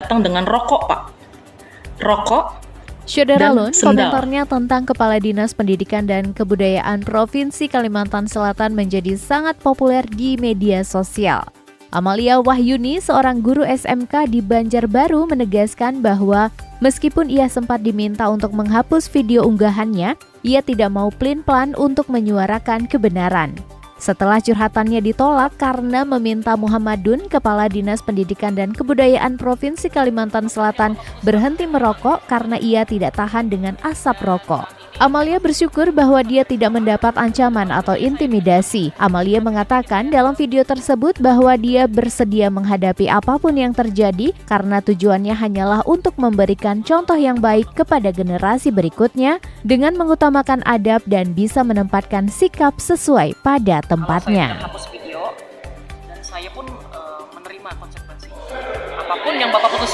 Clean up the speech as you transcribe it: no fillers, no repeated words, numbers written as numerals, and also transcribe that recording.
datang dengan rokok, Pak. Rokok Saudara dan Lun, sendal. komentarnya tentang Kepala Dinas Pendidikan dan Kebudayaan Provinsi Kalimantan Selatan menjadi sangat populer di media sosial. Amalia Wahyuni, seorang guru SMK di Banjarbaru, menegaskan bahwa meskipun ia sempat diminta untuk menghapus video unggahannya, ia tidak mau plin-plan untuk menyuarakan kebenaran. Setelah curhatannya ditolak karena meminta Muhammadun, Kepala Dinas Pendidikan dan Kebudayaan Provinsi Kalimantan Selatan, berhenti merokok karena ia tidak tahan dengan asap rokok. Amalia bersyukur bahwa dia tidak mendapat ancaman atau intimidasi. Amalia mengatakan dalam video tersebut bahwa dia bersedia menghadapi apapun yang terjadi karena tujuannya hanyalah untuk memberikan contoh yang baik kepada generasi berikutnya dengan mengutamakan adab dan bisa menempatkan sikap sesuai pada tempatnya. Kalau saya hapus video dan saya pun menerima konsekuensi. Apapun yang Bapak putuskan.